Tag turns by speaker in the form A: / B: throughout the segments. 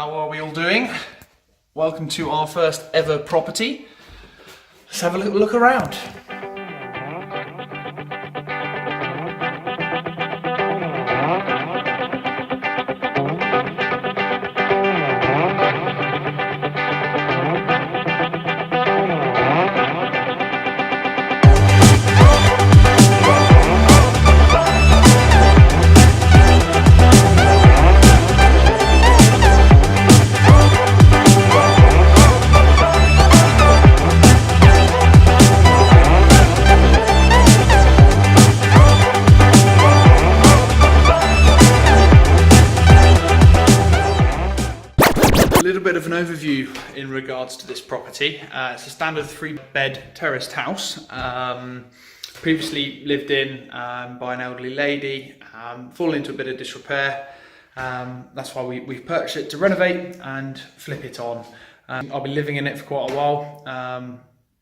A: how are we all doing? Welcome to our first ever property. Let's have a little look around. A little bit of an overview in regards to this property. It's a standard 3-bed terraced house, previously lived in by an elderly lady, fallen into a bit of disrepair. That's why we've purchased it to renovate and flip it on. I'll be living in it for quite a while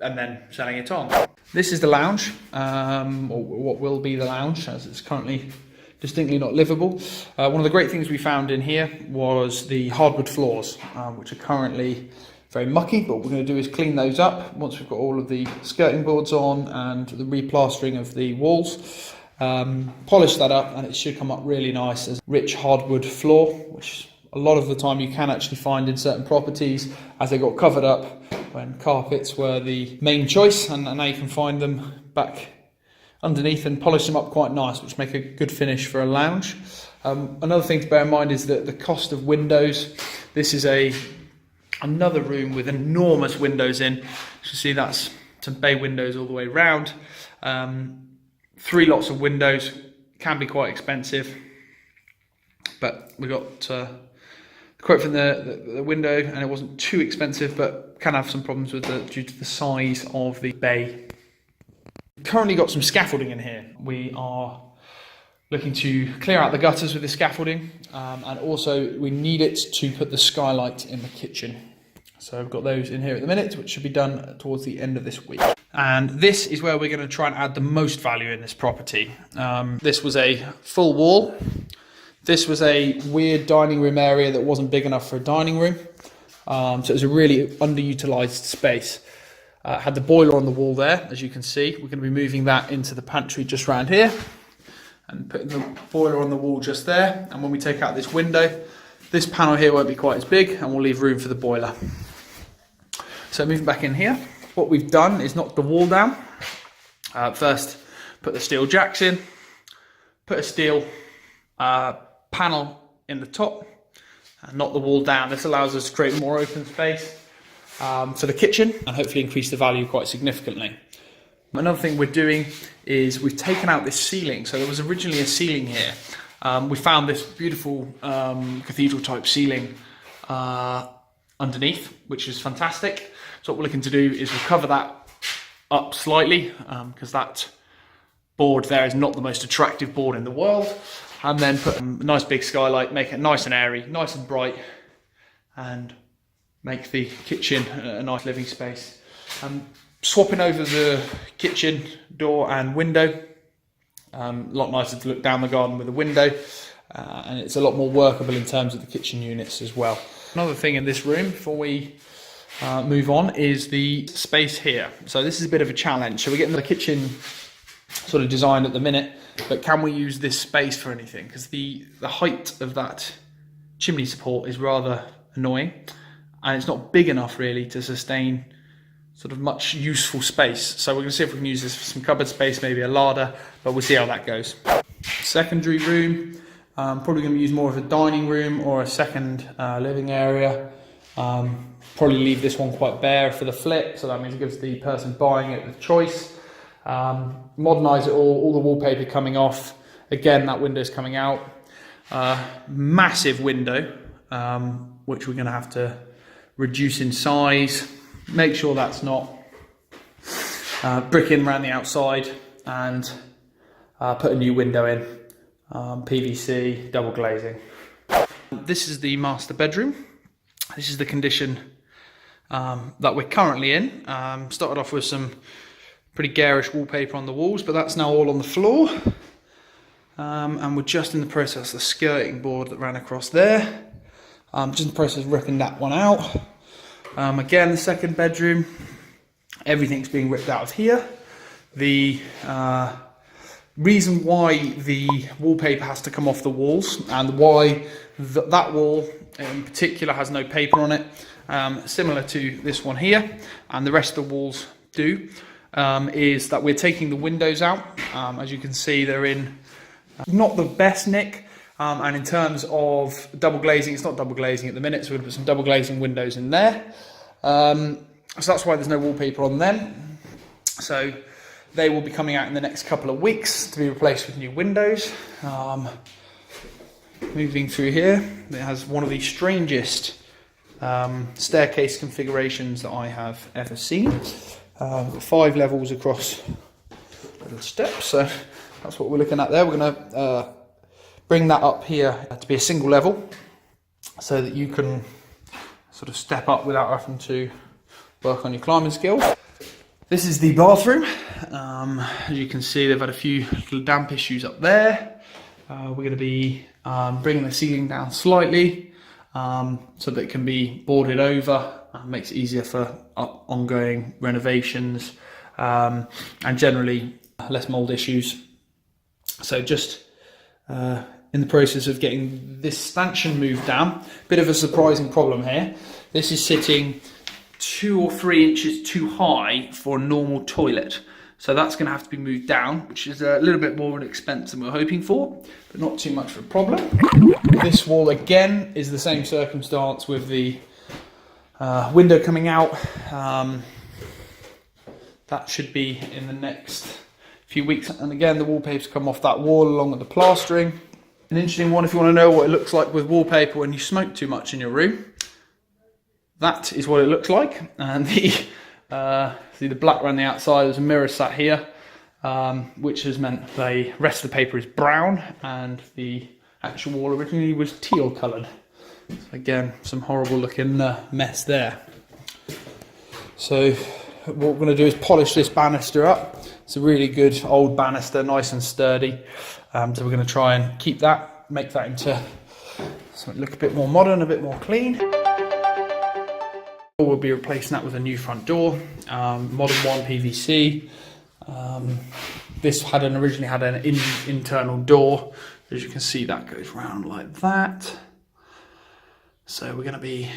A: and then selling it on. This is the lounge, or what will be the lounge, as it's currently distinctly not livable. One of the great things we found in here was the hardwood floors, which are currently very mucky, but what we're going to do is clean those up once we've got all of the skirting boards on and the replastering of the walls. Polish that up and it should come up really nice as rich hardwood floor, which a lot of the time you can actually find in certain properties as they got covered up when carpets were the main choice, and now you can find them back underneath and polish them up quite nice, which make a good finish for a lounge. Another thing to bear in mind is that the cost of windows. This is another room with enormous windows in. You can see that's some bay windows all the way round. 3 lots of windows, can be quite expensive, but we got the quote from the window and it wasn't too expensive, but can have some problems with due to the size of the bay. Currently got some scaffolding in here. We are looking to clear out the gutters with the scaffolding, and also we need it to put the skylight in the kitchen. So I've got those in here at the minute, which should be done towards the end of this week. And this is where we're going to try and add the most value in this property. This was a full wall. This was a weird dining room area that wasn't big enough for a dining room. So it was a really underutilized space. Had the boiler on the wall there, as you can see. We're going to be moving that into the pantry just around here and putting the boiler on the wall just there. And when we take out this window, this panel here won't be quite as big and we'll leave room for the boiler. So moving back in here, what we've done is knock the wall down. First, put the steel jacks in, put a steel panel in the top and knock the wall down. This allows us to create more open space for the kitchen and hopefully increase the value quite significantly. Another thing we're doing is we've taken out this ceiling. So there was originally a ceiling here. We found this beautiful cathedral type ceiling underneath, which is fantastic. So what we're looking to do is recover that up slightly because that board there is not the most attractive board in the world, and then put a nice big skylight, make it nice and airy, nice and bright, and make the kitchen a nice living space. Swapping over the kitchen door and window, a lot nicer to look down the garden with a window, and it's a lot more workable in terms of the kitchen units as well. Another thing in this room before we move on is the space here. So this is a bit of a challenge. So we're getting the kitchen sort of designed at the minute, but can we use this space for anything? Because the height of that chimney support is rather annoying. And it's not big enough really to sustain sort of much useful space. So we're going to see if we can use this for some cupboard space, maybe a larder, but we'll see how that goes. Secondary room, probably going to use more of a dining room or a second living area. Probably leave this one quite bare for the flip, so that means it gives the person buying it the choice. Modernise it all the wallpaper coming off. Again, that window's coming out. Massive window, which we're going to have to reduce in size, make sure that's not bricking around the outside, and put a new window in, PVC, double glazing. This is the master bedroom. This is the condition that we're currently in. Started off with some pretty garish wallpaper on the walls, but that's now all on the floor. And we're just in the process of the skirting board that ran across there. Just in the process of ripping that one out. Again, the second bedroom, everything's being ripped out of here. The reason why the wallpaper has to come off the walls, and why that wall in particular has no paper on it, similar to this one here, and the rest of the walls do, is that we're taking the windows out. As you can see, they're in not the best nick, and in terms of double glazing, it's not double glazing at the minute, so we're going to put some double glazing windows in there. So that's why there's no wallpaper on them. So they will be coming out in the next couple of weeks to be replaced with new windows. Moving through here, it has one of the strangest staircase configurations that I have ever seen. 5 levels across little steps, so that's what we're looking at there. We're going to bring that up here to be a single level, so that you can sort of step up without having to work on your climbing skills. This is the bathroom. As you can see, they've had a few little damp issues up there. We're going to be bringing the ceiling down slightly, so that it can be boarded over. Makes it easier for ongoing renovations, and generally less mold issues. So just in the process of getting this stanchion moved down. Bit of a surprising problem here. This is sitting 2 or 3 inches too high for a normal toilet. So that's going to have to be moved down, which is a little bit more of an expense than we were hoping for, but not too much of a problem. This wall again is the same circumstance with the window coming out. That should be in the next few weeks. And again, the wallpaper's come off that wall along with the plastering. An interesting one if you want to know what it looks like with wallpaper when you smoke too much in your room. That is what it looks like. And the see the black around the outside, there's a mirror sat here, which has meant the rest of the paper is brown and the actual wall originally was teal coloured. So again, some horrible looking mess there. So what we're going to do is polish this banister up. It's a really good old banister, nice and sturdy. So we're going to try and keep that, make that into something look a bit more modern, a bit more clean. We'll be replacing that with a new front door, modern one PVC. This had originally had an internal door. As you can see, that goes round like that. So we're going to be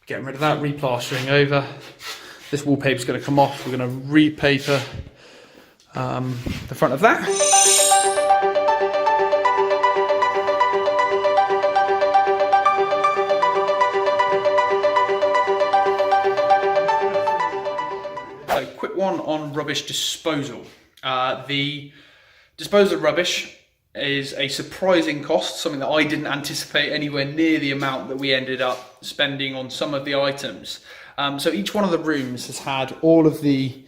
A: getting rid of that, replastering over. This wallpaper is going to come off. We're going to repaper the front of that. So, quick one on rubbish disposal. The disposal of rubbish is a surprising cost, something that I didn't anticipate anywhere near the amount that we ended up spending on some of the items. So each one of the rooms has had all of the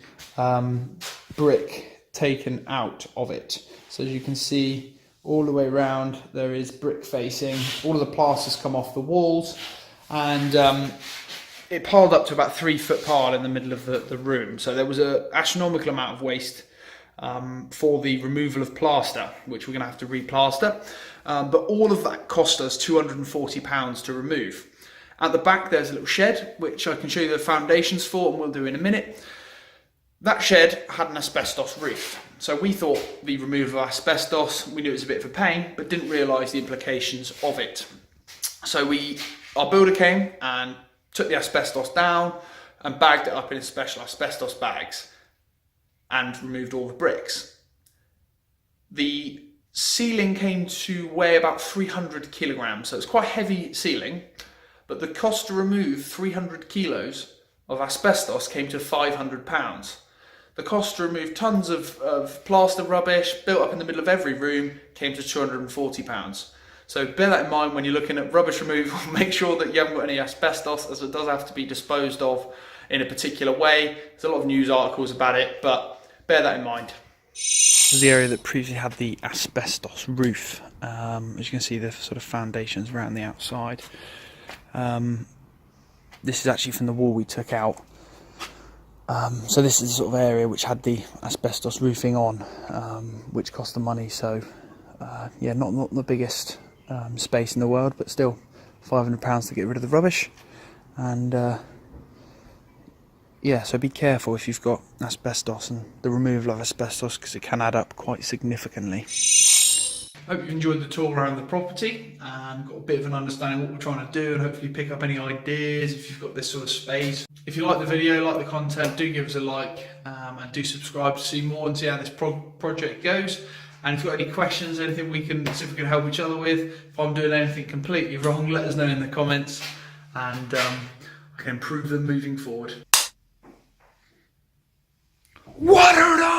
A: brick taken out of it. So as you can see, all the way around there is brick facing, all of the plaster's come off the walls, and it piled up to about 3 foot pile in the middle of the room. So there was an astronomical amount of waste for the removal of plaster, which we're going to have to replaster. But all of that cost us £240 to remove. At the back there's a little shed, which I can show you the foundations for, and we'll do in a minute. That shed had an asbestos roof. So we thought the removal of asbestos, we knew it was a bit of a pain, but didn't realise the implications of it. So our builder came and took the asbestos down and bagged it up in special asbestos bags and removed all the bricks. The ceiling came to weigh about 300 kilograms, so it's quite a heavy ceiling, but the cost to remove 300 kilos of asbestos came to £500. The cost to remove tons of plaster rubbish built up in the middle of every room came to £240. So bear that in mind when you're looking at rubbish removal. Make sure that you haven't got any asbestos, as it does have to be disposed of in a particular way. There's a lot of news articles about it, but bear that in mind. This is the area that previously had the asbestos roof. As you can see, the sort of foundations around the outside. This is actually from the wall we took out. So this is the sort of area which had the asbestos roofing on, which cost the money. So yeah, not the biggest space in the world, but still £500 to get rid of the rubbish. And yeah, so be careful if you've got asbestos and the removal of asbestos, because it can add up quite significantly. Hope you've enjoyed the tour around the property and got a bit of an understanding of what we're trying to do, and hopefully pick up any ideas if you've got this sort of space. If you like the video, like the content, do give us a like, and do subscribe to see more and see how this project goes. And if you've got any questions, anything we can see if we can help each other with, if I'm doing anything completely wrong, let us know in the comments, and I can improve them moving forward. Water it on!